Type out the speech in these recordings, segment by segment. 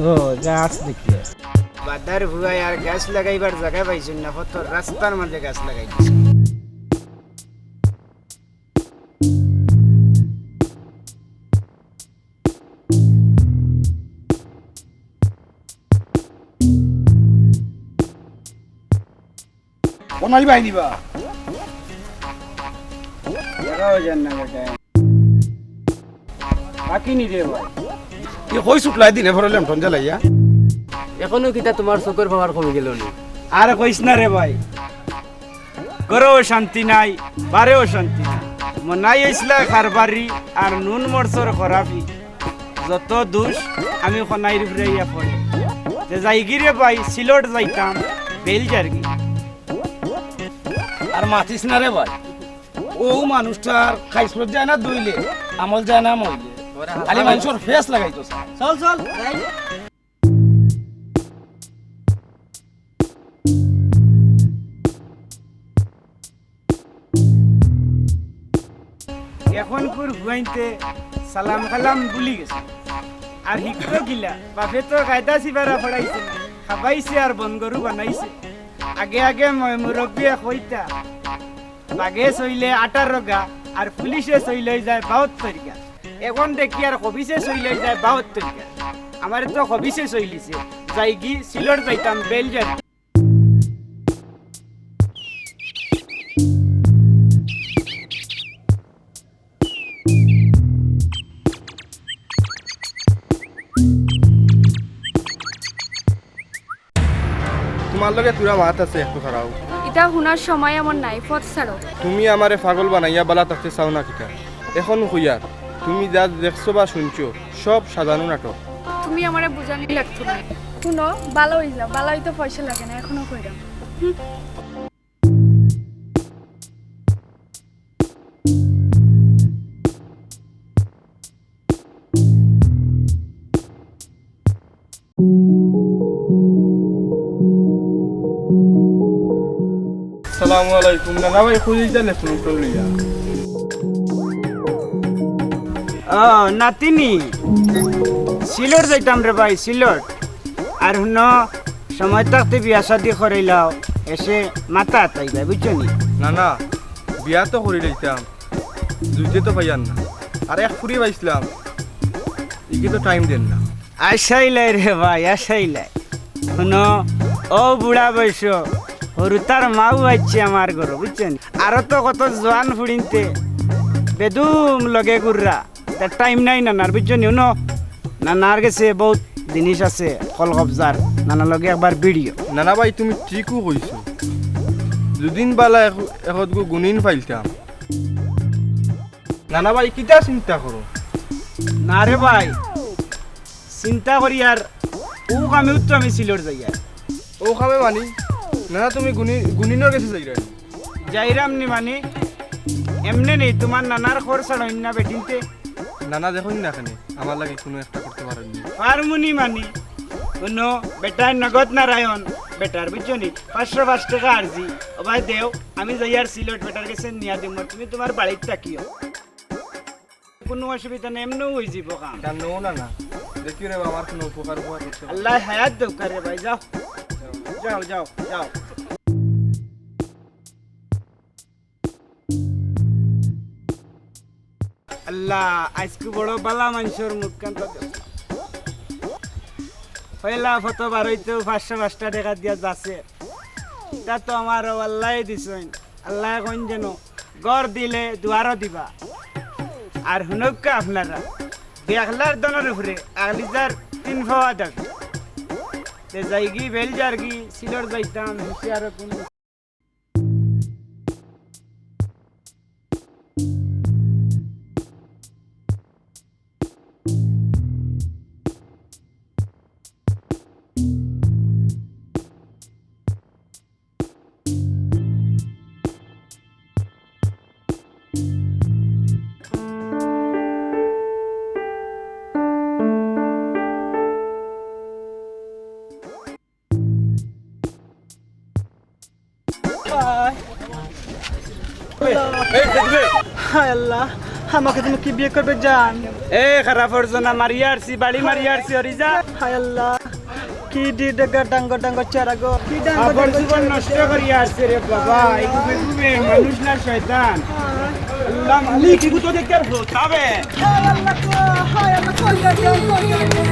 ও গাছ দেখি বাদার ভুয়াই আর গাছ লাগাইবার জায়গা পাইছেন না, কত রাস্তার মাঝে গাছ লাগাই দিছে। কোনাই বাই নিবা জায়গাও জান না বেটা বাকি নি রে ভাই। ই কই শুকলাই দিনে ভরলাম ঠন জ্বালাইয়া এখনো কিতা তোমার চোখের পাওয়ার কমে গেল নি? আর কইস না রে ভাই, ঘরেও শান্তি নাই, বারেও শান্তি নাই। মনাই আইসলা খারবারি আর নুন মরসর খরাবি, যত দোষ আমি খনাইর উপরে ইয়া পড়ে। যে যাইগি রে ভাই, সিলট যাইতাম বেল জারগি। আর মাতিস না রে ভাই, ও মানুষটার খাইসলত যায় না দইলে, আমল যায় না মইলে, খালি মানুষের ফেস লাগাইতো। চল চল এখন কুর হুয়াইতে সালাম কালাম ভুলি গেছে। আর হিকো গিলা বাপে তো কায়দা সিবারা ফড়াইছে না, খাবাইছে আর বনগরু বানাইছে। আগে আগে মুরব্বিয়ে কইতা বাগে চইলে 18 গা আর পুলিশে চইলে যায় 72 গা। এখন দেখি আর হবিসে চইলে যায় 72 গা। আমার তো হবিসে চইলিছে, যাই গি সিলট যাইতাম বেলজার। তোমার লগে তুরা মাত আছে একটু খারাও। এটা শোনার সময় আমার নাই, পথ ছাড়ো। তুমি আমারে পাগল বানাইয়া বালা থাকতে চাও না কিটা? এখন হইয়ার তুমি যা দেখছো বা শুনছো সব সাজানো নাটক। তুমি আমারে বুঝানি লাগতো না। শুনো, ভালো হয়ে যাও, ভালো হইতে পয়সা লাগে না, এখনো কইরাম। আসসালামু আলাইকুম। নানা ভাই খুঁজি জানে শুনুন লইয়া। নাতিনি সিলট যাইতাম রে ভাই, সিলট। আর শুন, সময় থাকতে বিয়া শাদি করাইলাও, এসে মাথা আতাইবা, বুঝছো নি? না না, বিয়া তো করে লইতাম, দুইতে তো পাইয়ান না। আর এক ফুরি পাইছিলাম, ইকে তো টাইম দেন না। আসাইলাই রে ভাই, আসাইলাই। শুন, ও বুড়া বয়স হরু তার মাও আইছে আমার ঘর, বুঝছেন? আরো তো কত জোয়ান ফুড়িনতে বেদুম লগে গুররা, তার টাইম নাই নানার, বুঝছো নি? শুনো, নানার গেছে বহুত জিনিস আছে কল কবজার, নানার লগে একবার ভিডিও। নানা ভাই তুমি ঠিকও কইছো, দুদিন বালা এখন গুণিন পাইলতাম। নানা ভাই কিটা চিন্তা করো? না রে ভাই, চিন্তা করি আর ও কামে উত্তর আমি সিলট যাই। আর ও খাবে মানি না, তুমি গুণিনের কাছে যাই রাই। যাইরাম নি মানে এমনি নেই, তোমার নানার খরচা নয় না বেটিনতে। নানা দেখুন না এখানে আমার লাগে কোনো একটা করতে পারেননি। পারমুনি মানি শুনো, বেটার নগদ নারায়ণ বেটার, বুঝছো নি? 505 টাকা আরজি ও ভাই দেও, আমি যাই আর সিলট বেটার কাছে নিয়া দিব। তুমি তোমার বাড়িতে থাকিও, কোনো অসুবিধা নেই, এমনিও হয়ে যাব কাম। কেন না না দেখি রে আমার কোনো উপকার করতে। আল্লাহ হায়াত দেও রে ভাই, যাও যাও যাও যাও। আল্লাহ আজকে বড় বালা মানুষের মুখকান্ত পয়লা ফটো বারইতে 505 টাকা দিয়া যাচ্ছে। তা তো আমার আল্লাহ দিছেন, আল্লাহ কোন যেন গড় দিলে দুয়ারও দিবা। আর হুনকা আপনারা দেখলার দনের উপরে 1,300 পাওয়া যাবে। যাইগি বেল জারগি সিলর যাইতাম হুশিয়ার কোন। হায় আল্লাহ, আমাকে তুমি কি বিয়ে করবে জান? এ খারাপ না মারিয়া আসছি বাড়ি মারিয়া আসছি হরিজা হায় আল্লাহ, কি ডিডাঙ্গা ডাঙ্গর ডাঙ্গর চারা গো, কি ডাঙ্গর আবার জীবন নষ্ট করিয়া আসছে রে বাবা এগুবে গুবে মানুষ না শয়তান আল্লাহ মালিক এগু তো দেখতে তবে হায় আল্লাহ গো, হায় আল্লাহ কইরা দাও, কইরা দাও।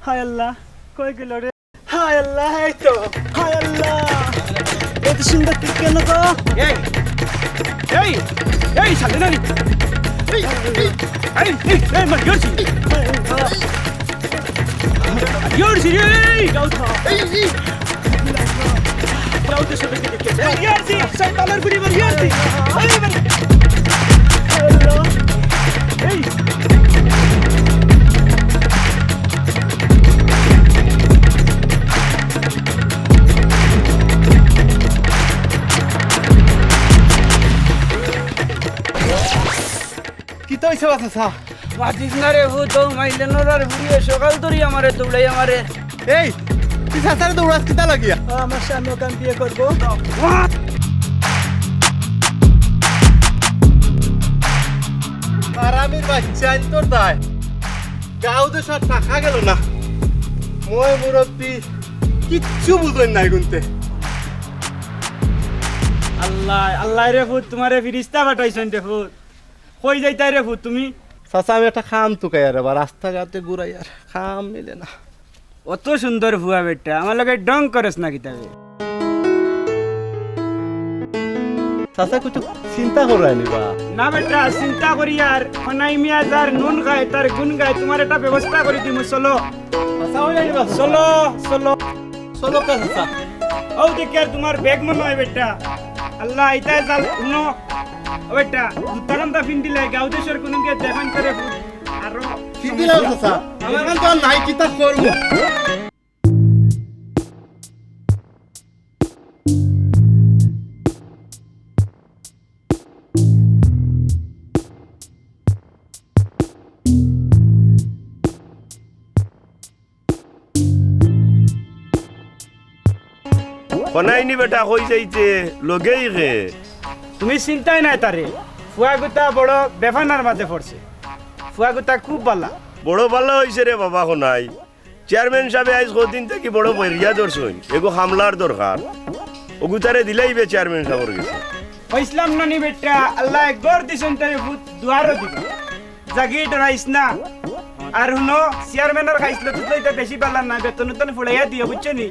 হায় আল্লাহ কই গেল রে? হায় আল্লাহ, এই তো হায় আল্লাহ, এত সুন্দর কি কেন গো? এই এই এই সাথে না এই এই এই মারিয়া আসছি ইয়োরছি এই যাও তো, যাও তো সবাই দেখে যাও। মারিয়া আসছি শয়তানের গুলি মারিয়া আসছি হায় আল্লাহ, এই কি তো হইছে বাছা মাতিস না রে ভূত মাইলে নরার বুড়িয়ে সকাল ধরি আমারে দৌড়াই আমারে এই তুই সাসারে দৌড়াস কিতা লাগিয়া আমার স্বামী ওকে আমি বিয়ে করবো। আরামের বাচ্চা তোর দায় গাও তো সব টাকা গেল না মই মুরব্বী কিচ্ছু বুঝলেন নাই গুনতে আল্লাহ আল্লাহ রে ভূত তোমারে ফিরিস্তা পাঠাইছেন রে ভূত কই যাইতাই রে ভূত তুমি চাচা আমি একটা খাম তুকাই আর বা রাস্তাঘাটে ঘুরাই আর খাম মিলে না অত সুন্দর ভুয়া বেটা আমার লগে ডং করেস না কিতাবে চাচা কিছু চিন্তা করাই নিবা না বেটা চিন্তা করি আর খনাই মিয়া যার নুন খায় তার গুণ গায় তোমার একটা ব্যবস্থা করে দিমু চলো চাচা হয়ে যাইবা চলো চলো চলো কা চাচা ও দেখে আর তোমার ব্যাগ মনে হয় বেটা আল্লাহ ইতাই জাল উনো ও বেটা দুতারাম দা ফিন্দি লাই গাও দেশের কোন দিয়ে দেখান করে ভূত আরো দিলাম চাচা আমার কান তো আর নাই কিতা করবো বনাইনি বেটা হই যাইতে লগেই গে তুমি চিন্তাই নাই তারে ফুয়াগুতা বড় বেফানার মাঝে পড়ছে ফুয়াগুতা খুব বালা বড় ভালো হইছে রে বাবা কোনাই চেয়ারম্যান সাহেব আইজ কদিন থেকে বড় বইরিয়া দর্শন এগো হামলার দরকার ওগুতারে দিলাইবে চেয়ারম্যান সাহেবের গেছে হইসলাম নানি বেটা আল্লাহ একবার দিছেন তাই ভূত দুয়ারও দিবা জাগি ডরাইস না আর হুনো চেয়ারম্যানের খাইছিল তো এটা বেশি পালা না বেতন তো ফুড়াইয়া দিও বুঝছো নি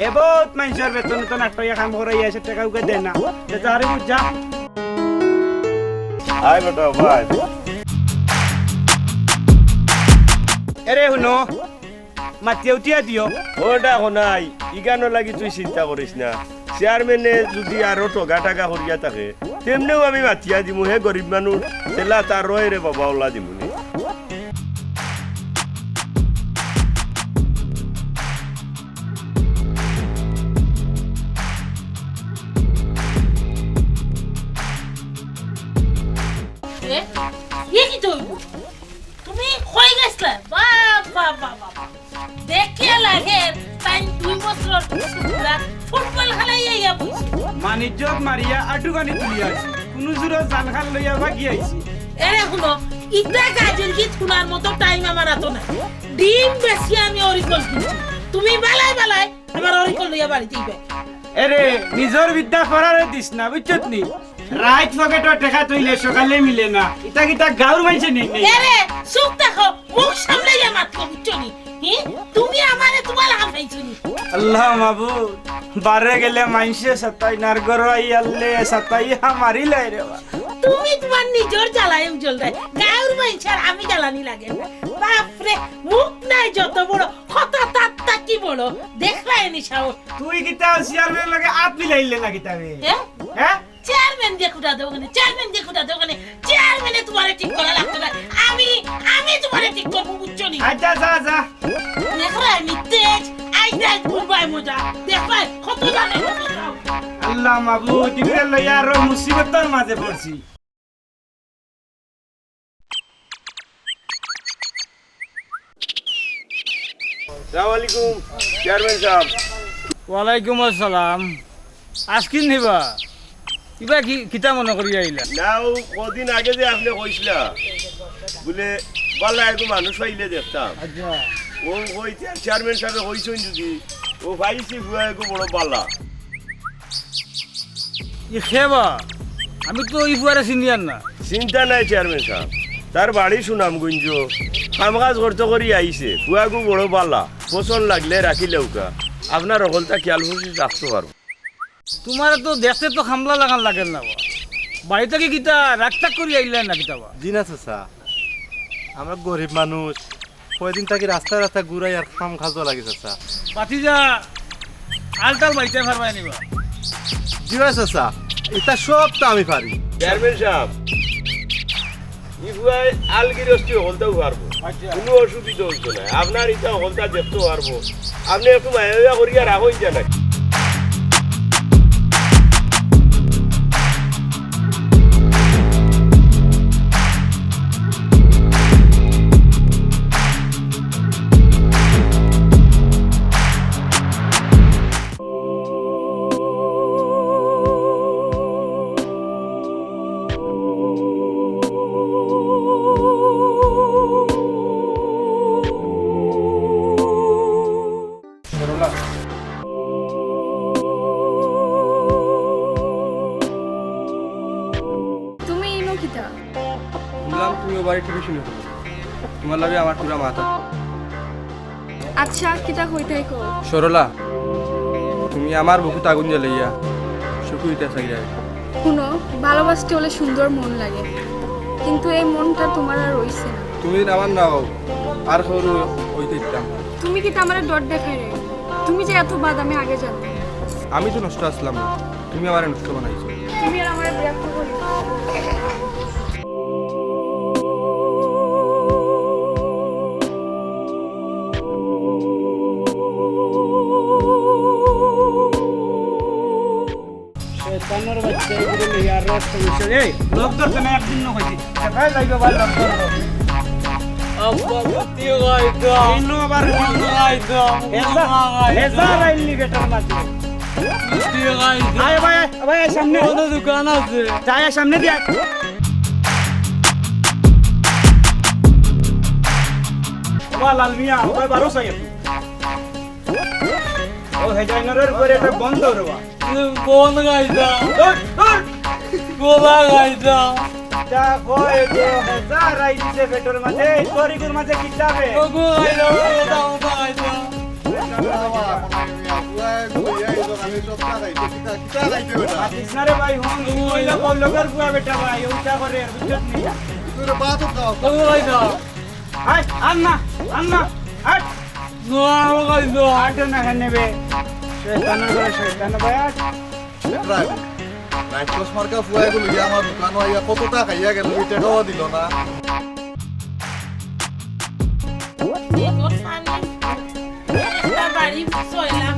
এ বহুত মানুষের বেতন তো নাট্টয়া কাম করাইয়া এসে টাকা উকে দেয় না যারে বুঝা আয় বেটা ভাই এরে হুনো মাতিয়া উঠিয়া দিও ওটা কোনাই ইগানো লাগি তুই চিন্তা করিস না চেয়ারম্যানে যদি আরো টগা টাকা করিয়া থাকে তেমনিও আমি মাতিয়া দিমু হে গরিব মানুষ তেলা তার রয় রে বাবা ওলা দিমুনি তুমি কই গেছলা বাবা বাবা দেখে লাগে তাই 2 বছর পুরা ফুটবল খেলাইয়া বসে মানিজ্জত মারিয়া আটু গানি তুলিয়া আছি কোনো জুরো জানখান লইয়া ভাগি আইছি এরে শুনো ইটা গাজের কি থুনার মতো টাইম আমার আতো না ডিম বেশি আমি অরিকল কিনছি তুমি বালাই বালাই আমার অরিকল লইয়া বাড়িতে ইবে এরে নিজর বিদ্যা করারে দিস না বুঝছত নি রাইট পকেটর টাকা তুইলে সকালে মিলে না ইটা কিটা গাউর মাইছে নি এরে চুপ দেখো মুখ সামলাইয়া মাত বুঝছনি হি তুমি আমারে তোমার হাফাইছনি আল্লাহ মাবুদ বারে গেলে মাইনসে সাতাই নার গরাই আল্লে সাতাই আমারি লাই রে তুমি তোমার নিজর জ্বালায় উজল দেয় গাউর মাইছার আমি জ্বালানি লাগে না বাপরে মুখ নাই যত বড় কথা তাত্তা কি বড় দেখলাই নি সাহস তুই কিটা চেয়ারম্যান লাগে আত মিলাইলে না কিতাবে হ্যাঁ চেয়ারম্যান দেখুটা দোকানে চেয়ারম্যান দেখুটা দোকানে চেয়ারম্যানে তোমারে ঠিক করা লাগতো না আমি তোমারে ঠিক করব বুঝছনি আচ্ছা যা যা আল্লাহ মাবুদ ইবরে লইয়া আরো মুসিবতের মাঝে পড়ছি। আসসালামু আলাইকুম চেয়ারম্যান সাহেব। ওয়ালাইকুম আসসালাম। আজকিন নিবা কিবা কিতা মনে করি আইলা? নাও কদিন আগে যে আপনি কইছিলা বলে বালা একটু মানুষ পাইলে দেখতাম, আচ্ছা ও কইতে চেয়ারম্যান সাহেব কইছেন যদি ও ভাইছি বুয়া একটু বড় বালা। ই খেবা আমি তো ই ফুয়ারে চিনিয়ার না। চিন্তা নাই চেয়ারম্যান সাহেব, তার বাড়ি সুনামগঞ্জ, কাম কাজ করতে করি আইছে, বুয়াগু বড় বালা, পছন্দ লাগলে রাখিলেও কা আপনার অকলতা খেয়াল খুশি রাখতে পারবো। তোমার তো দেখতে তো খামলা লাগান লাগে না বা। বাড়িতে কি কিতা রাগটাক করি আইলেন না কিতাবা? দিন আছে চা, আমরা গরিব মানুষ, কয়দিন থাকি রাস্তায় রাস্তায় ঘুরাই আর খাম খাজা লাগিছে চা। পাতিজা আলটাল বাড়িতে ফারবাই নিবা। জি আছে চা, এটা সব তো আমি পারি। চেয়ারম্যান সাহেব ই বুয়ায় আলগিরস্তি হলতেও পারবো, কোনো অসুবিধা হইতো না, আপনার ইচ্ছা হলতা দেখতেও পারবো। আপনি একটু মায়া করিয়া রাখুন যা নাকি। তুমি ইনো কিতা? শুনলাম তুমি ও বাড়ি থেকে শুনে ফেলো, তোমার লাগে আমার পুরা মাথা। আচ্ছা কিতা কইতাই কো? সরলা, তুমি আমার বুকুত আগুন জ্বালাইয়া সুখী হইতে চাইয়া। শুনো, ভালোবাসতে হলে সুন্দর মন লাগে, কিন্তু এই মনটা তোমার আর রইছে না। তুমি আমার নাও আর সরু হইতে দিতাম। তুমি কিতা আমারে ডট দেখাই রে? তুমি যে এত বাদ আমি আগে জানতাম। আমি তো নষ্ট আসলাম না, তুমি আমার নষ্ট বানাইছো। তুমি আর আমারে বিরক্ত করিও না। শয়তানের বাচ্চা ইবরে লইয়া আরো সমস্যা। এই লোক ধরতে না একদিন না হইছি ভাই যাইবে ভাই লোক ধরবো। আব্বা গতিও গাইতো ইনো আবার গাইতো হেজা রাইলি বেটার মাঝে। গতিও গাইতো আয় ভাই ভাই সামনে ওদের দোকান আছে যায় সামনে দিয়া। বাবা লাল মিয়া ওই বারো সাইড ও হেজাইনারের করে এটা বন্ধ করবা। কোন গাইতো ধর ধর কোলা গাইতো যা কয় যে হেজা রাইলিছে বেটার মাঝে তরিকুর মাঝে কি যাবে? ওগো গাইতো ওটা ওটা গাইতো কৃষ্ণারে ভাই হুন কইলা কলগর বুয়া বেটা ভাই ওইটা করে বুঝত নি। ওগো গাইতো হাই আন্না আন্না হাট নোয়া গাইতো হাট না নেবে শয়তানের করে শয়তান ভাই হাট। রাইটস মার্কা ফুয়াই গুলো আমার দোকান আইয়া কত টাকা ইয়া গেল ওই টাকাও দিল না। বাড়ি সইলাম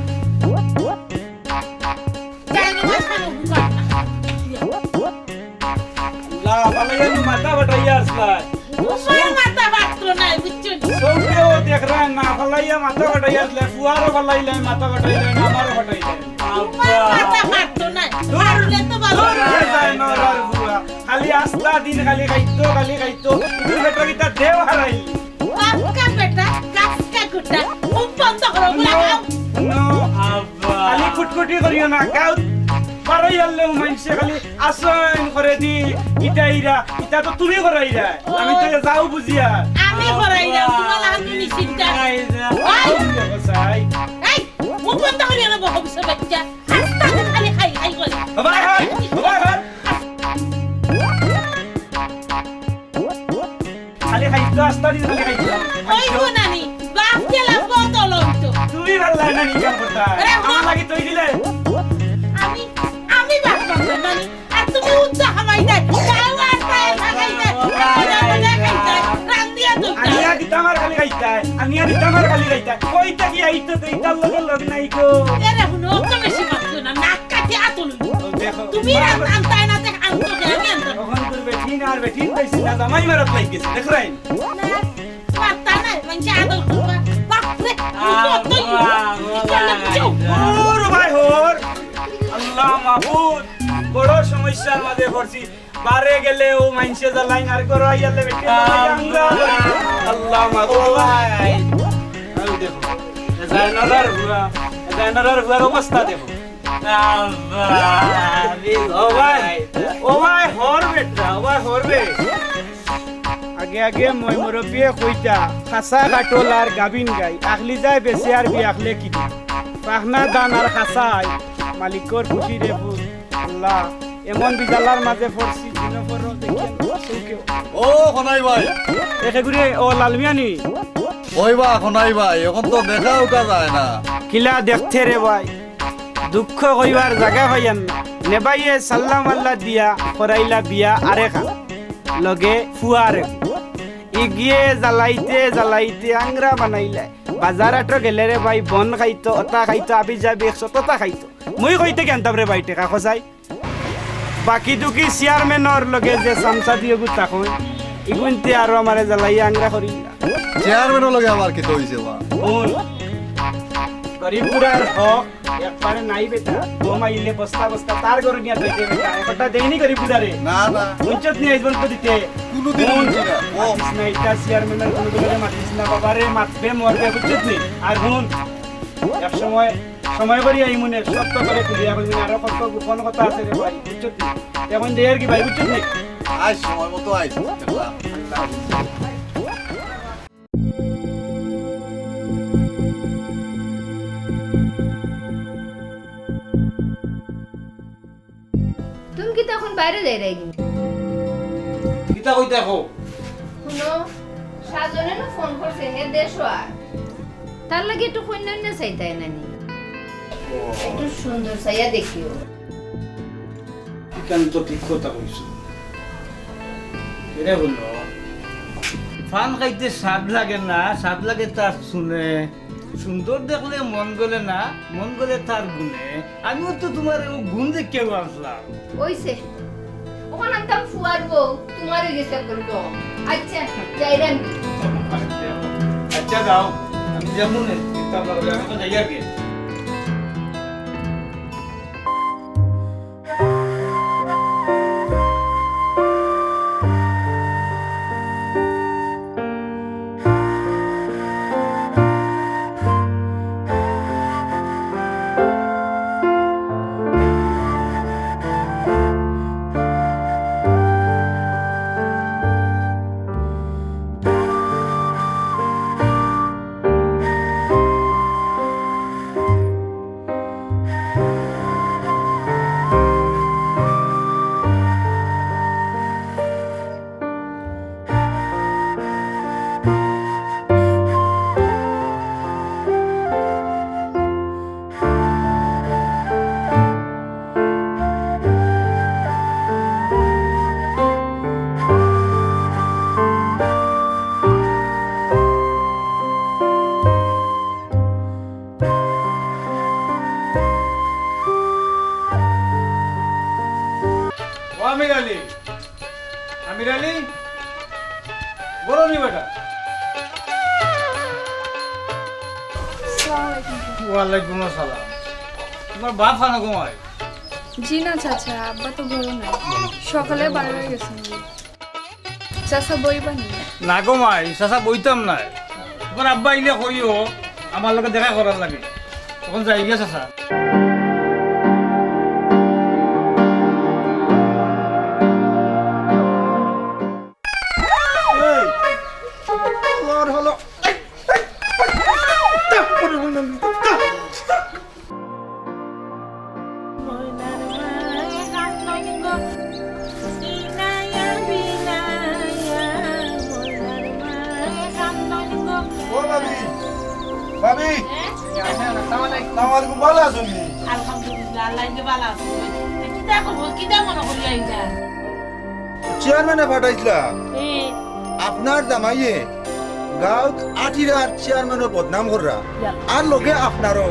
লা বালাইন মাথা বটাইয়া আসলা মাথা বাত্র নাই বুঝছো সৌকে ও দেখ রা না বালাইয়া মাথা বটাইয়া আসলা ফুয়ারো বালাইলে মাথা বটাইলে না আমারও বটাইলে। মাথা বাত্র নাই আরলে তো ভালো খালি আস্তা দিন খালি খাইতো ইদুর বেটা কিতা দেও হারাই। কাকা বেটা কাকা গুটা মুখ বন্ধ করো বলাও খালি কুটকুটি করিও না গাও পারাই আনলে মানুষে খালি আসন করে দি ইটা তো তুমি করাইরা আমি তো যাও বুঝিয়া আমি করাই দাও তোমার লাগি নিশ্চিন্তা এই মুখ বন্ধ করিও না বকবস বাচ্চা আস্তা খালি খাই করে ভাই ভাই খালি খাইতো আস্তা দিন খালি খাইতো ওই গুনানি বাপ গেলা বদলম তো তুমি ভাল লাগে না নিকা কথা আমার লাগি তুই দিলে আমি বাপ মানে আর তুমি উদ্দা হামাই দে গাও আর পায়ে লাগাই দে রান্দিয়া তো আনিয়া দিতামার খালি খাইতা কইতা কি আইতো তো ইতার লগে লগ নাই গো এরে হুনো তো বেশি মাত্র না পাইছি না জামাই মারাত লাগ গেছে দেখরাই পাত্তা নাই মানে আদর করবা বাপরে ওর ভাই হোর আল্লাহ মাহবুব বড় সমস্যার মাঝে পড়ছি বারে গেলে ও মাইনসে জ্বালাই আর করো আইয়ালে বেটি আমরা আল্লাহ মাহবুব ভাই আই দেখো জানার হুয়ার অবস্থা দেখো ও ভাই হর বেটা ও ভাই হরবে আগে আগে মই মুরব্বিয়ে কইতা খাসা কাটল আর গাবিন গাই আগলি যায় বেশি আর বিয়াখলে কি পাখনা দান আর খাসাই মালিকর খুশি রে ফুল আল্লাহ এমন বিজালার মাঝে পড়ছি দিন পর দেখেন সুকেও ও খনাই ভাই একে ঘুরে ও লালমিয়ানি ওইবা খনাই ভাই এখন তো দেখা উঠা যায় না কিলা দেখতে রে ভাই দুঃখ কইবার জায়গা ভাইয়ান না নেবাইয়ে সাল্লাম আল্লাহ দিয়া করাইলা বিয়া আরেখা লগে ফুয়ারে ইগিয়ে জ্বালাইতে জ্বালাইতে আংরা বানাইলে বাজার আটো গেলে রে ভাই বন খাইতো অতা খাইতো আবি যাবি 100 টাকা খাইতো মুই কইতে কেনতাম রে ভাই টেকা খসাই বাকি দুকি চেয়ারম্যানর লগে যে সামসা দিয়ে গুতা কই ইগুনতে আর আমারে জ্বালাই আংরা করিলা চেয়ারম্যানের লগে আমার কি হইছে বা কোন গরিবুরার হক একবারে নাই বেটা ঘুমাইলে বস্তা বস্তা তার ঘরে নিয়ে দিতে বেটা একটা দেইনি গরিবুরারে না না পঞ্চায়েত নিয়ে আইবন তো দিতে কোনোদিন হইছে না ও মাতিস না এটা চেয়ারম্যানের কোনো দিকে মাতিস না বাবারে মাতবে মরবে বুঝছিস নি আর হুন এক সময় করি আই মনে সত্য করে তুলিয়া বলবি আর কত গোপন কথা আছে রে ভাই বুঝছিস নি এখন দেয়ার কি ভাই বুঝছিস নি আজ সময় মতো আইছে দেখলাম তুমি কি তখন বাইরে যাই রাইনি কিতা কইতা কো শুনো সাজনে না ফোন করছে হে দেশো আর তার লাগে একটু কন্যা চাইতাই নানি একটু সুন্দর চাইয়া দেখিও কেন তো ঠিক কথা কইছো এরে বললো ফান খাইতে স্বাদ লাগে না স্বাদ লাগে তার শুনে সুন্দর দেখলে মন গলে না মন গলে তার গুণে আমিও তো তোমার ও গুণ দেখে ভাবলাম ওইছে ওখানে আমি ফুয়ার বউ তোমারও গেছে করবো আচ্ছা যাইরাম আচ্ছা যাও আমি যাবো না কিন্তু আপনার আমি তো যাই আর কি আমির আলী বলো নি বেটা ওয়ালাইকুম আসসালাম তোমার বাপ খানা ঘুমায় জি না চাচা আব্বা তো ঘরে নাই সকালে বাইরে হয়ে গেছেন চাচা বইবা নি না ঘুমাই চাচা বইতাম নাই তোমার আব্বা আইলে কইও আমার লগে দেখা করার লাগে তখন যাই গিয়া চাচা চেয়ারম্যানে পাঠাইছিলা আপনার জামাইয়ে গাঁৱত আঠিরার চেয়ারম্যানের বদনাম কররা আর লগে আপনারও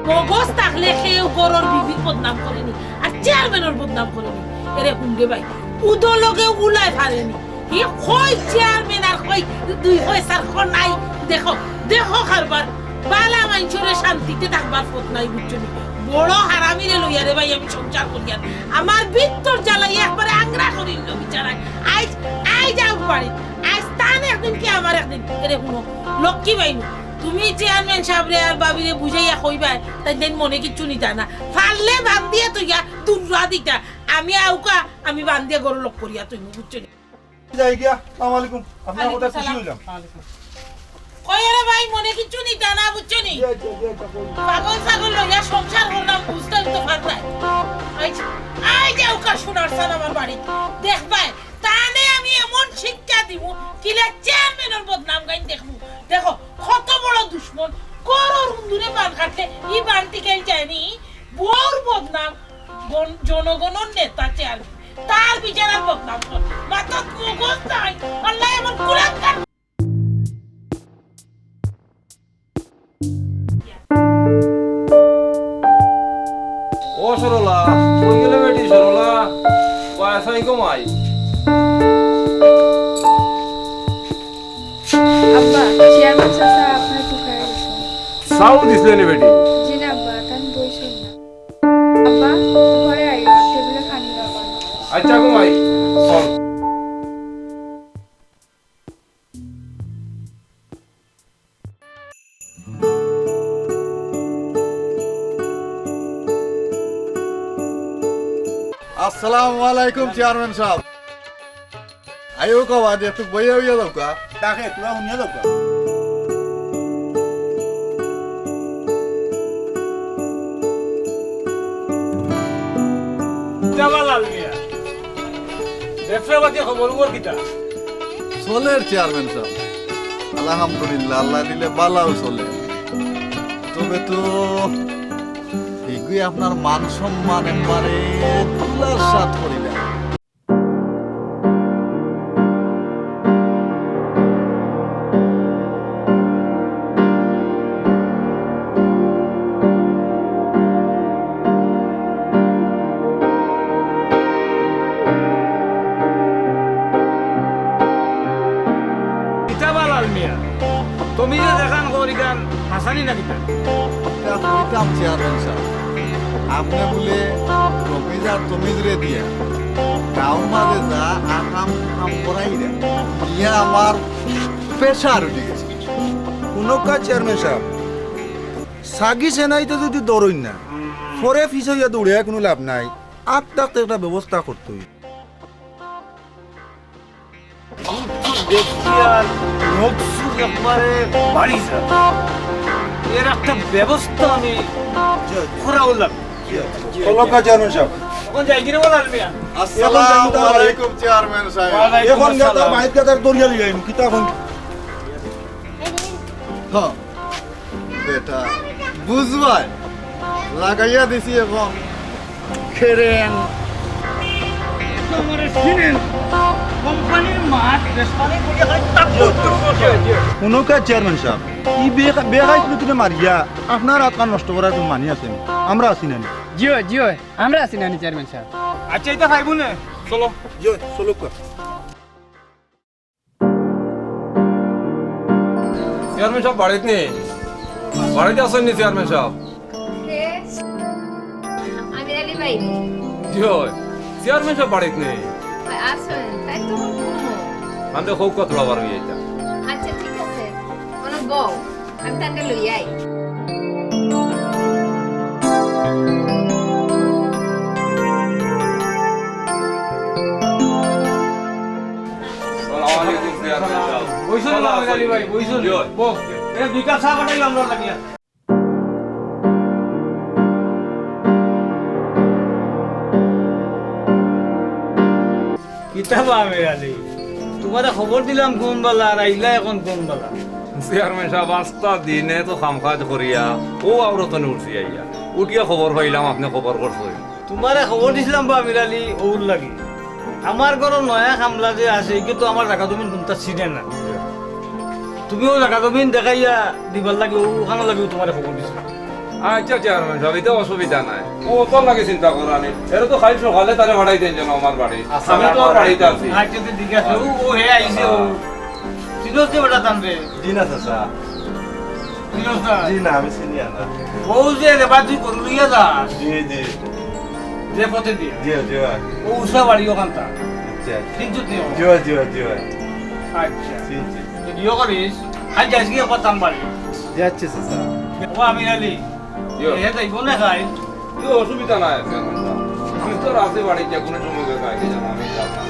মগজ থাকলে কেউ গরর বিবির বদনাম করেনি আর চেয়ারম্যানের বদনাম করেনি এরকম রে ভাই উদলকে উলাই পারেনি ই কই চেয়ারম্যান আর কই দুই পয়সার খন নাই দেখো দেখো কারবার বালা মানুষের শান্তিতে থাকবার পথ নাই বুঝছো বড় হারামিরে লইয়া রে ভাই আমি সংসার করিয়া আমার ভিতর জ্বালাই একবারে আংরা করিল বিচারাই আজ আজ যাও পারি আজ তান একদিন কি আমার একদিন এরে শুনো লক্ষ্মী বাইনু তুমি চেয়ারম্যান সাহেবরে আর বাবিরে বুঝাইয়া কইবা তাই দেন মনে কিচ্ছু নিতা না ফাললে বাদ দিয়ে তুইয়া দুর্রা দিতা আমি আউকা আমি বান দিয়ে গরু লোক করিয়া তুই বুঝছো যাই গিয়া আসসালামু আলাইকুম আপনার কথা খুশি হইলাম কইরে ভাই মনে কিচ্ছু নিতা না বুঝছো নি পাগল পাগল লইয়া সংসার করলাম বুঝতে তো পারতাই আই যাউকা শোনার সান আমার বাড়ি দেখ ভাই তানে আমি এমন শিক্ষা দিব কিলা চেয়ারম্যানের বদনাম গাইন দেখবো দেখো কত বড় দুশমন করোর হুন্দুরে বান কাটলে ই বানটি গাইল যায়নি বড় বদনাম জনগণের নেতা চেয়ারম্যান তার বিচারের বদনাম কর মাথাত মগজ নাই আল্লাহ এমন কুলান কাট ও সরলা কই গেলে বেটি সরলা পয়সাই কমাই আব্বা চেয়ারম্যান চাচা আপনার ঢুকায় গেছে সাউ দিছলে নে বেটি জি না আব্বা তান বইছেন না আব্বা ঘরে আইও টেবিলে খানি দাও আচ্ছা কমাই চল আসসালামু আলাইকুম চেয়ারম্যান সাহেব আইও কবা যে একটু বইয়া হইয়া দাও কা তাকে তোরা শুনিয়া দাও জামালাল মিয়া ব্যবসা বাকি খবর কিটা চলের চেয়ারম্যান সাহেব আলহামদুলিল্লাহ আল্লাহ দিলে বালাও চলে তবে তো এগুই আপনার মান সম্মান একবারে তুলার সাথ করিলেন জামালাল মিয়া তুমি যে দেখান করিগান হাসানি না কিটা কইতাম চেয়ারম্যান সাহেব আপনি বলে তমিজ রে দিয়া গাঁও মাঝে যা আকাম কাম করাই রে ইয়া আমার পেশার উঠে গেছে কোনো কাজ চেয়ারম্যান সাহেব সাগি সেনাইতে যদি দৌড়ই না পরে ফিস হইয়া দৌড়ে কোনো লাভ নাই আগ থাকতে একটা ব্যবস্থা করতে হইব দেখছি আর নকশু একবারে বাড়ি যা এর একটা ব্যবস্থা আমি করা হলাম কোনো কাজ চেয়ারম্যান সাহেব এখন যাই কিনে বলার মিয়া আসসালামু আলাইকুম চেয়ারম্যান সাহেব এখন গাতা মাইক গাতার দরিয়া লিগাইম কিতা এখন হ্যাঁ বেটা বুঝবাই লাগাইয়া দিছি এখন খেরেন তোমার শুনেন কোম্পানির মাঠ রেস্টুরেন্টে করিয়া খালি তাপ কোনো কাজ চেয়ারম্যান সাহেব ই বেকাজ লুকিনে মারিয়া আপনার আত্মা নষ্ট করার কোন মানি আছে আমরা আছি না জিও জিও আমরা আছি নানি চেয়ারম্যান সাহেব আচ্ছা এটা খাইবো না চলো চলো চেয়ারম্যান সাহেব বাড়িতে নেই বাড়িতে আসেন নি চেয়ারম্যান সাহেব আমি আলি ভাই জি হয় চেয়ারম্যান সাহেব বাড়িতে নেই আসেন তাই তো ঘুমো আমি খুব কথা বলার হয়ে এটা আচ্ছা ঠিক আছে কোনো বউ আমি তাকে লই আই আসসালামু আলাইকুম চেয়ারম্যান সাহেব বইসল আলী ভাই বইসল বো এ বিকাশ চা বানাইলাম আমরা লাগিয়া কিতাব আমি আলী তোমারে খবর দিলাম কোন বেলা আর আইলা এখন কোন বেলা চেয়ারম্যান সাহেব আস্তা দিনে তো কামকাজ করিয়া ও আওরতনে উঠছি আইয়া উঠিয়া খবর পাইলাম আপনি খবর করছেন তোমারে খবর দিছিলাম বা আমির আলী ওর লাগি আমার ঘর নয়া কামলা যে আছে কিন্তু আমার জায়গা তুমি কোনটা চিনে না তুমিও জায়গা তুমি দেখাইয়া দিবার লাগে ওখানে লাগে তোমারে খবর দিছিলাম আচ্ছা চেয়ারম্যান সাহেব এটা অসুবিধা নাই ও তোর লাগে চিন্তা করা নেই এরা তো খাই সকালে তারে ভাড়াই দেন যেন আমার বাড়ি আমি তো আর বাড়িতে আছি আচ্ছা তো ঠিক আছে ও হে আইছে ও চিনোস যে বড় তান রে জি না চাচা চিনোস না জি না আমি চিনি না ও যে রে বাজি করু লইয়া যা জি জি যে পথে দিয়ে জি জি ও উষা বাড়ি ওখানটা আচ্ছা কিন্তু দিও জি জি জি আচ্ছা চিনছি তো দিও করিস আজ যাস গিয়ে পতাম বাড়ি যাচ্ছে চাচা ও আমি আলি এ তাই কোনে খাই তো অসুবিধা নাই চেয়ারম্যান সাহেব আমি তো রাতে বাড়িতে কোনো সময় খাই কি জানো আমি যাব না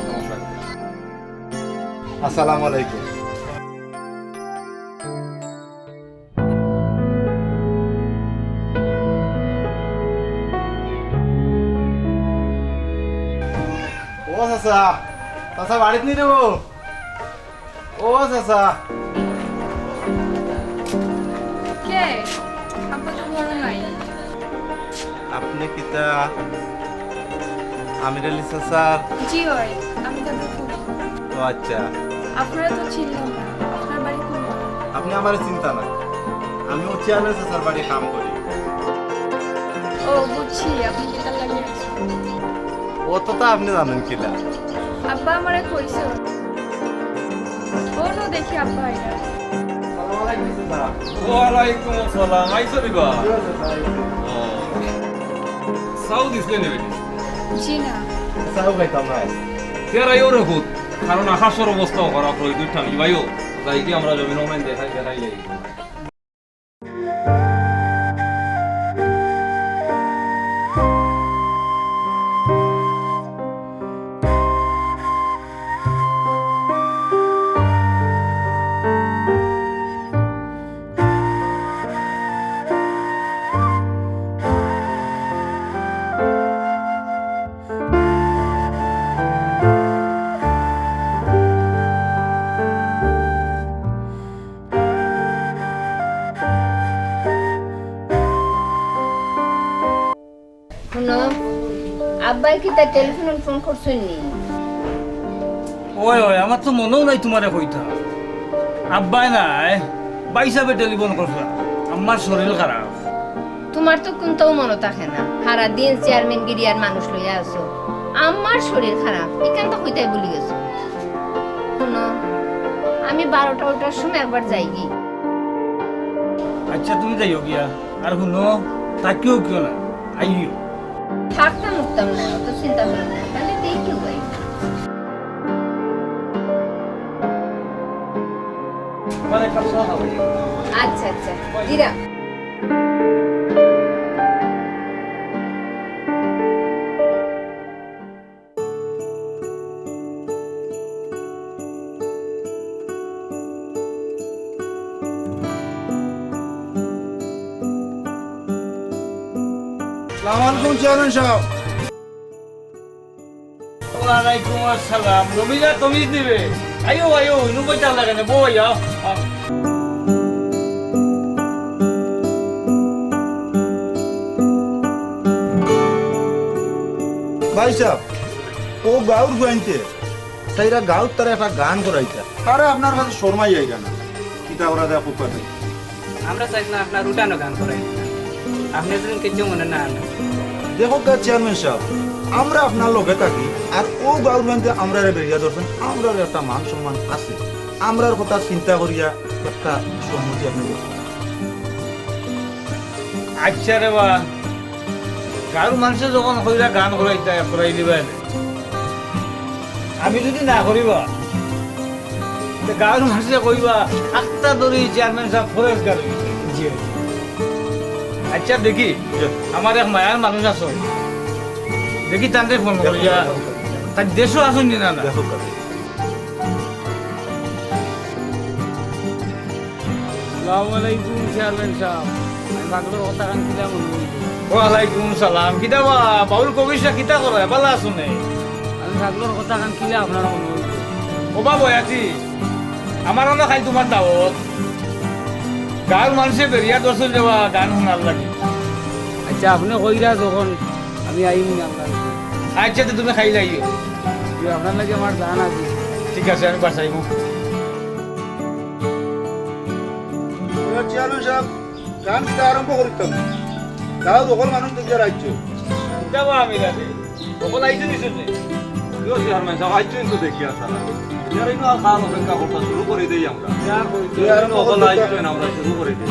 সমস্যা নেই আসসালামু আলাইকুম। ও চাচা, চাচা বাড়িত নি দেব? ও চাচা, কে আব্বা তো ঘরে নাই। আপনি কিতা আমির আলী চাচার? জি হয়, আমি তাদের খুব। ও আচ্ছা, আপনারা তো চিনলাম না, আপনার বাড়ি কোন? আপনি আমার চিন্তা নাই, আমি ও চেয়ারম্যান চাচার বাড়ি কাম করি। ও বুঝছি, আপনি কেতার লাগিয়ে আছেন। ও তো তা আপনি জানেন কিলা। আব্বা আমারে কইছে। ও নো দেখি আব্বা এটা। ওয়ালাইকুম আসসালাম আইসো দিবা সাউথ ইসলে নেবে জি না। চাও খাইতাম না। কেরা ইও রেখুত কারণ আকাশের অবস্থা খারাপ হয়ে দুই ঠালি ভাইও তাই কি আমরা জমিন ওমেন দেখাই দেখাই লাগি শুনো আব্বাই কি তার টেলিফোন ফোন করছেন নি? ওই ওই আমার তো মনেও নাই তোমারে কইতা আব্বাই নাই বাইসাবে টেলিফোন করছে আমার শরীর খারাপ তোমার তো কোনটাও মনে থাকে না, সারা দিন চেয়ারম্যান গিরিয়ার মানুষ লইয়া আছো। আমার শরীর খারাপ এখান তো কইতাই বলি গেছো। শুনো আমি 12টার সময় একবার যাই গি। আচ্ছা তুমি যাইও গিয়া আর শুনো তাকেও কিও না আইও থাকতাম উঠতাম না, অত চিন্তা করো না, তাহলে দেখি ভাই। মানে কাছে হবে আচ্ছা আচ্ছা দিরা। আসসালামু আলাইকুম চেয়ারম্যান সাহেব। ওয়ালাইকুম আসসালাম রবিজা তুমি দিবে আইও আইও ইনু কইতা লাগে না বই আও ভাই সাহেব, ও গাঁর গুয়াইতে সেইরা গাঁত তারা একটা গান করাইতা, আরে আপনার কাছে শর্মাই আইগা না, কিতা করা দেয় খুব কথা। আমরা চাই না আপনার উঠানো গান করাই আপনি যদি কিছু মনে না আনেন দেখো চেয়ারম্যান সাহেব, আমরা আপনার লগে থাকি আর ও গাঁর গুয়াইতে আমরা বেরিয়া ধরছেন, আমরা একটা মান সম্মান আছে, আমরার কথা চিন্তা করিয়া একটা সম্মতি আপনি দেখুন। আচ্ছা রে বা গাঁর মানুষে যখন কইরা গান করাইতা করাই দিবা আমি যদি না করিবা গাঁর মানুষে কইবা আটটা ধরি চেয়ারম্যান সাহেব ফরেস্ট গাড়ি আচ্ছা দেখি আমার এক মায়ার মানুষ আছো দেখি তান্তে ফোন করিয়া তার দেশও আসুন না না দেখো আসসালামাইকুম চেয়ারম্যান সাহেব আমি বাগলোর কথা গান ছিলাম ওয়ালাইকুম সালাম কিতা বা বাউল কবিসা কিতা করে ভালো আছো নে আমি বাগলোর কথা গান ছিলে আপনার মনে হইল ওবা বয়াতি আমার অন্য খাই তোমার দাওয়াত গাঁর মানুষে বেরিয়া দর্শন যাওয়া গান শোনার লাগে আচ্ছা আপনি কইরা যখন আমি আইম আপনার আচ্ছা তো তুমি খাই যাইও আপনার লাগে আমার জান আছে ঠিক আছে আমি বাসাইব চেয়ারম্যান সাহেব, গান দিতে আরম্ভ করিতাম যাও সকল মানুষ দেখে রাজ্য যাবো আমি রাতে কখন আইছে দিছেন নে তুইও চেয়ারম্যান সাহেব আইছেন তো দেখি আসলা ইয়ার ইনো আর খাওয়ার অপেক্ষা করতে শুরু করে দেই আমরা তুই আর কখন আইছেন আমরা শুরু করে দেই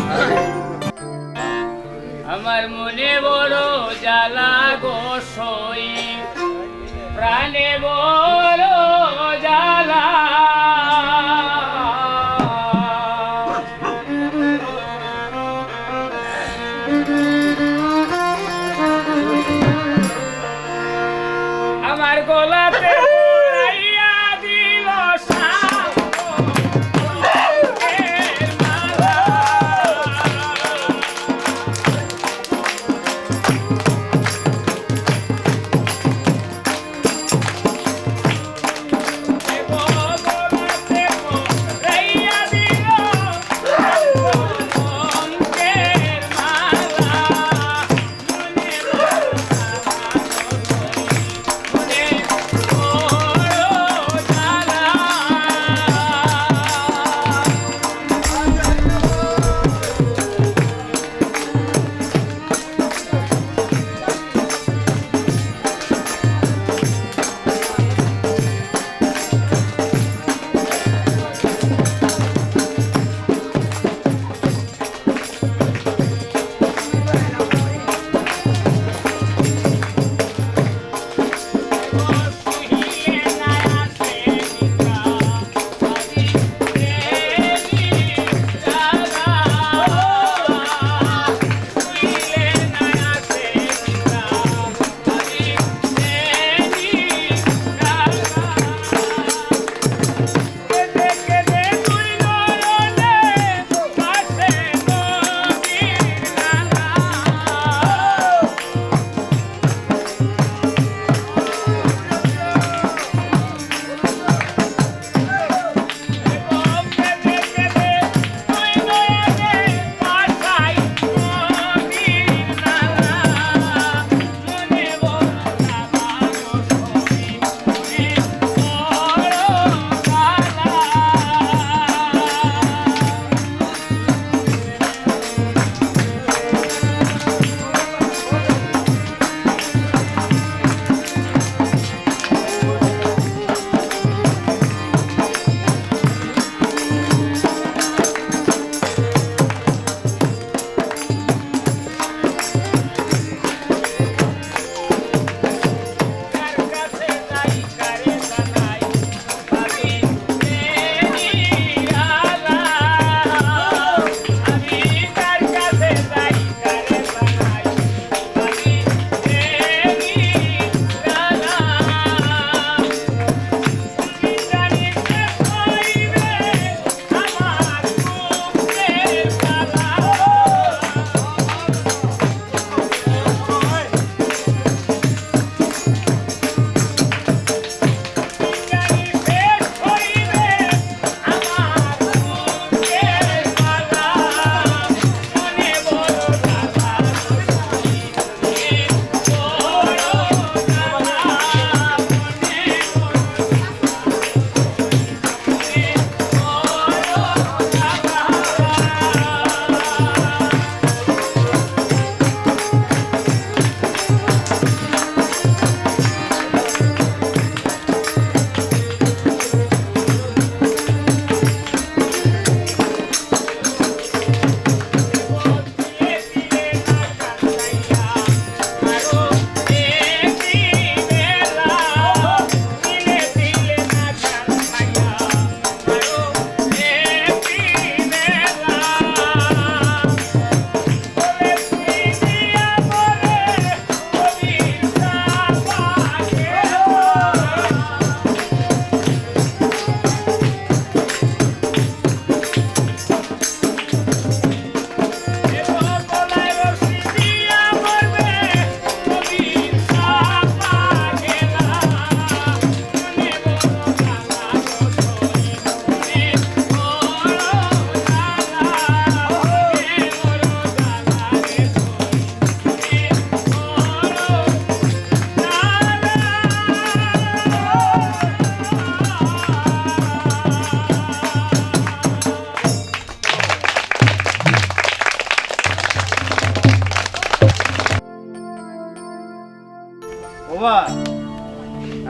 আমার মনে বড় জ্বালা গো সই প্রাণে বড় জ্বালা আমার গলাতে পড়াইয়া দিল সাপ এর মালা। গলাতে পড়াইয়া দিল অঙ্কের মালা। মনে বড় জ্বালা গো সই, মনে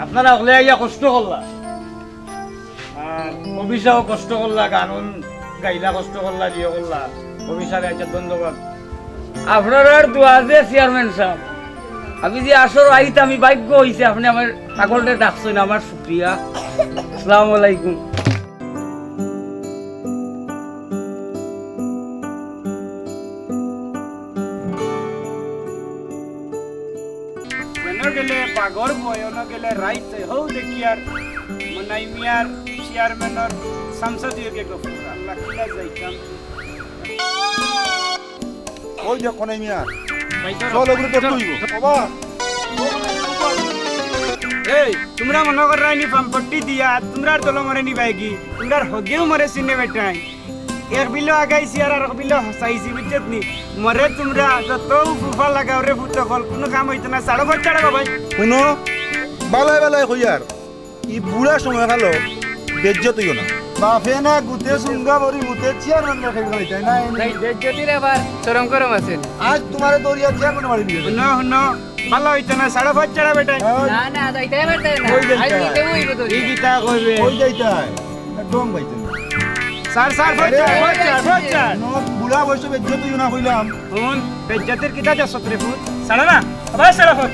আপনারা হলে ইয়া কষ্ট করলা আর অভিষাও কষ্ট করলা, গান গাইলা কষ্ট করলা, দিয়ে করলা, অভিষারে আছে ধন্যবাদ। আপনার আর দোয়া যে চেয়ারম্যান সাহেব, আমি যে আসর আইতে আমি ভাগ্য হইছে, আপনি আমার পাগলটা ডাকছেন, আমার শুক্রিয়া। আসসালামু আলাইকুম। গেলে পাগর বয়ন গেলে রাইতে হও দেখি আর মনাই মিয়ার চেয়ারম্যানের সংসদীয় কে গফর আল্লাহ কিলা যাইতাম ওই যে কোনে মিয়া চলো গ্রুপ করতে হইব বাবা এই তোমরা মনে কর রাইনি পাম্পট্টি দিয়া তোমরা দল মরে নি বাইগি তোমরা হগেও মরে সিনে বেটাই এক বিলো আগাইছি আর এক বিলো হসাইছি বুঝছত নি মরে তোমরা যত ফুফা লাগাও রে ফুটো কল কোনো কাম হইতো না সাড়ে ভাত চাড়া ভাই শুনো বালাই বালাই কইয়ার ই বুড়া সময় খালো বেজ্জত হইও না বাপে না গুতে সুঙ্গা বড়ি গুতে চেয়ারম্যান রেখে গাইতাই না নাই বেজ্জতির আবার চরম করম আছে। আজ তোমারে দরিয়া চেয়ারম্যান বাড়ি দিয়ে শুনো শুনো ভালো হইতো না সাড়ে ভাত চাড়া বেটাই না না যাইতে পারতে না ওই যাইতে। আই নিতে হইব তো এই গীতা কইবে ওই যাইতাই একদম বাইতে না স্যার স্যার ভাত চাড় নো বুড়া বয়সে বেজ্জত হইও না কইলাম শুন বেজ্জাতের কিতা যা সতরে ফুট সাড়ে না আবার সাড়ে ভাত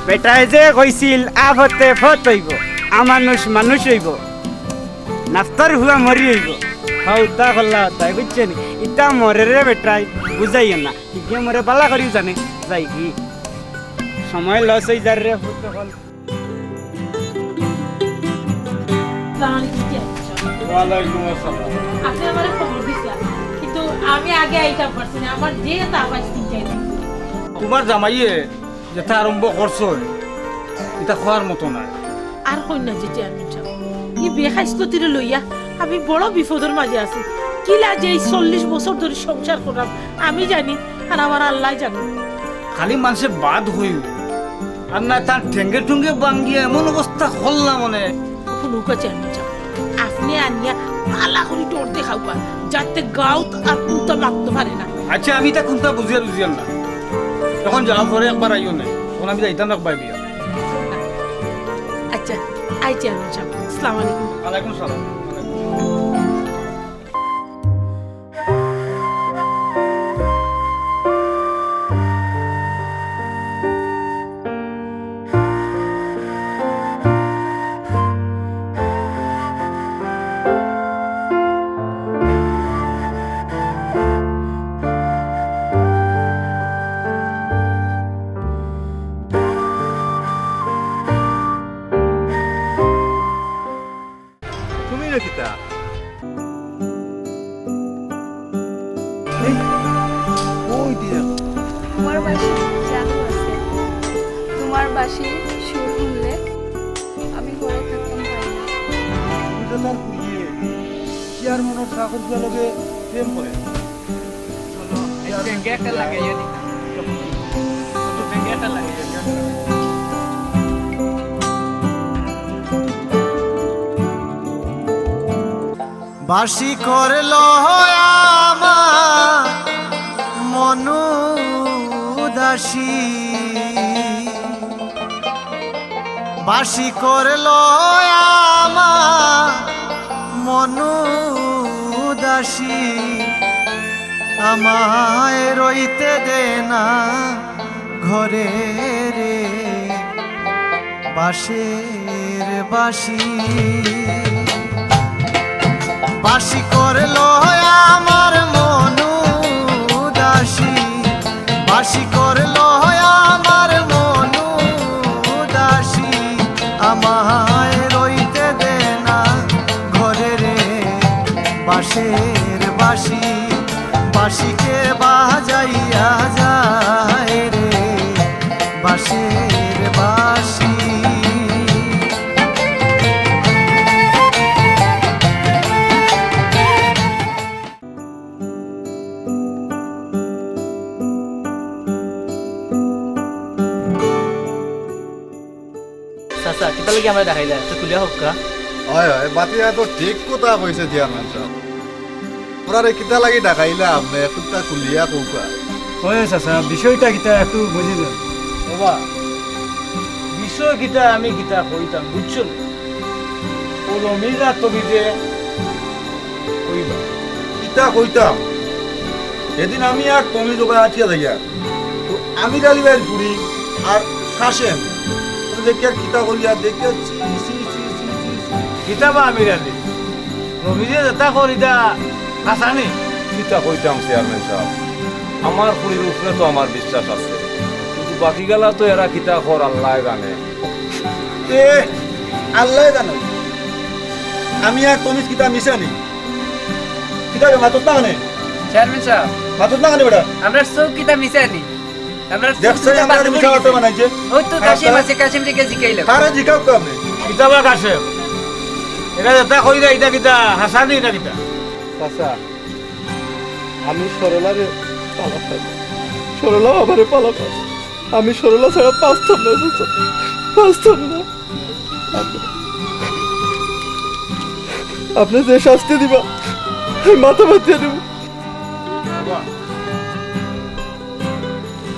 বেটাই যে কইছিল আভতে ফত হইব আমানুষ মানুষ হইব নাফতার হুয়া মরি হইব হাউ তা কল্লা তাই বুঝছেন ইটা মরে রে বেটাই বুঝাইও না কি মরে বালা করিও জানে যাই কি সময় লস হই যার রে ফুট হল ওয়ালাইকুম আসসালাম। আপনি আমার খবর দিচ্ছেন কিন্তু আমি আগে আইটা পারছি না আমার যে তাবাজ তিনটাই তোমার জামাইয়ে যেটা আরম্ভ করছো এটা খোয়ার মতো না। আর কন্যা যে চেয়ারম্যান সাহেব ই বেখাইস্ত তীরে লইয়া আমি বড় বিপদের মাঝে আছি কিলা যে 40 বছর ধরে সংসার করলাম আমি জানি আর আমার আল্লাহ জানে খালি মানুষে বাদ হইও আর না তার ঠেঙ্গে ঠুঙ্গে বাঙ্গিয়ে এমন অবস্থা করলাম মানে নৌকা চেয়ারম্যান সাহেব আপনি আনিয়া পালা করে টোর দেখাবা যাতে গাউত আর কুন্তা মারতে পারে না। আচ্ছা আমি তা কোনটা বুঝিয়া না তখন যাওয়ার পরে একবার আইও নাই তখন আমি যাইতাম একবার বিয়া। আচ্ছা আই চেয়ারম্যান সাহেব আসসালামু আলাইকুম। ওয়ালাইকুম সালাম। তুমি রেখিতা ওই দিয়ে তোমার বাসি জাদু আছে তোমার বাসি সুর শুনলে আমি ঘরে থাকতাম পারি না এটা তার কুড়িয়ে চেয়ারম্যানের চাকর দিয়া লগে প্রেম করে একটা লাগাইয়া দি তো বেঙ্গেটা লাগাইয়া বাসি করলো আমার মনু উদাসী বাসি করলো আমার মনু উদাসী আমায় রইতে দে না ঘরে রে বাঁশের বাঁশি বাসি করলো আমার মনু উদাসী বাসি করলো আমার মনু উদাসী আমায় রইতে দে না ঘরে রে বাঁশের বাঁশি বাঁশিকে বাজাইয়া যায় রে বাঁশের বাঁশি চাচা কিতা লাগি আমরা দেখাইলা তো খুলিয়া হোক কা হয় হয় বাতিয়া তো ঠিক কথা কইছে চেয়ারম্যান সাহেব তোরা কিতা লাগি ডাকাইলা আপনি একটা কুলিয়া কৌকা হয় চাচা বিষয়টা কিতা একটু বুঝিলেন বাবা নিশ্চয় গীতা আমি গীতা কইতাম বুঝছো না ও রমিজা তুমি যে কইবা কিতা কইতাম এদিন আমি আর তুমি জোগায় আটিয়া যাইয়া তো আমি ডালি ভাইয়ের ঘুরি আর কাশেম দেখি আর কিতা করিয়া দেখি কিতাবা আমির আলী রমিজে যেটা করিদা আসানি কিতা কইতাম চেয়ারম্যান সাহেব আমার ফুলির উপরে তো আমার বিশ্বাস আছে কিন্তু বাকি গেলা তো এরা কিতা কর আল্লাহ জানে এ আল্লাহ জানে আমি আর তুমি কিতা মিশানি কিতা মাতত না কানে চেয়ারম্যান সাহেব মাতত না কানে বেটা আমরা সব কিতা মিশাইনি আমরা দেখছো আমরা মিশা হতে বানাইছে ওই তো কাশিম আছে কাশিম রে জিকাইলাম তারে জিকাও কো আপনি কিতাবা কাশেম এরা যেটা কইরা এটা কিতা হাসানি না কিতা চাচা আমি সরলারে পালা খাই সরলা আমারে পালা খাই আমি সরলা ছাড়া বাঁচতাম না চাচা বাঁচতাম না আপনি যে শাস্তি দিবা আমি মাথা বাতিয়ে দেব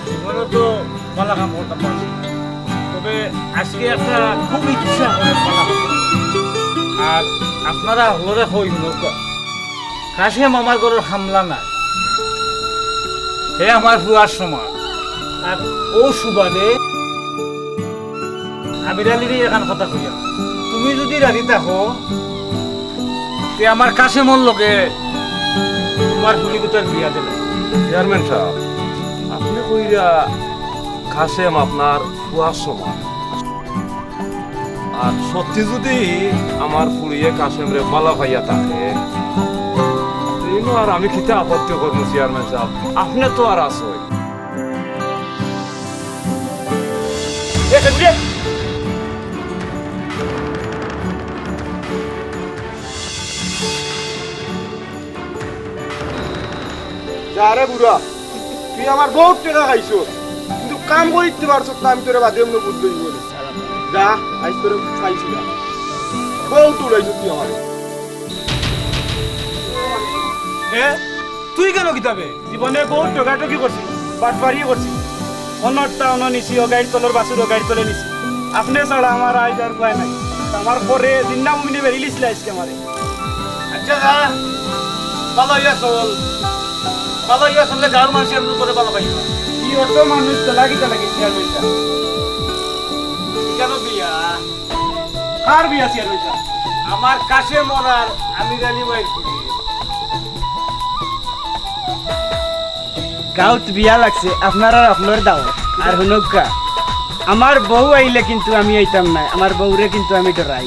জীবনে তো পালা কাম করতাম পারছি না। তবে আজকে একটা খুব ইচ্ছা করে পালা করতে। আর আপনারা হলরে হই নৌকা কাশেম আমার ঘরের হামলা নাই হে আমার ফুয়ার সমান আর ও সুবাদে আমির আলীর এখান কথা কইয়া তুমি যদি রাজি থাকো তে আমার কাশেমর লগে তোমার ফুলিগুতার বিয়া দিলে চেয়ারম্যান সাহেব আপনি কইরা কাশেম আপনার ফুয়ার সমান আর সত্যি যদি আমার ফুলিয়ে কাশেম রে পালা ভাইয়া থাকে আর আমি খিতা আপত্তি করবো চেয়ারম্যান সাহেব আপনি তো আর আসই যারে বুড়া তুই আমার বহুত টাকা খাইছো কিন্তু কাম করিতে পারছো না আমি তোরে বাদে এমন বুঝতে বলে যা আজ তোরে খাইছি না বহুত উড়াইছো তুই আমার তুই কেন কিতাবে জীবনে বহুত টোকাটকি করছি বাটপারি করছি অনরটা অন নিছি ও গাড়ি তলর বাসুর ও গাড়ি তলে নিছি আপনি ছাড়া আমার আজ আর উপায় নাই আমার পরে দিনটা মুমিনে বেরিয়েছিল আজকে আমারে আচ্ছা যা ভালো ইয়া চল ভালো ইয়া চললে গাঁর মানুষ এমন করে ভালো পাইবা কি অত মানুষ তলাগি চেয়ারম্যান কেন বিয়া কার বিয়া চেয়ারম্যান আমার কাছে মরার আমির আলী ভাইয়ের ফুলি গাঁত বিয়া লাগছে আপনার আর আপনার দাও আর হুনকা আমার বউ আইলে কিন্তু আমি আইতাম না আমার বউরে কিন্তু আমি ডরাই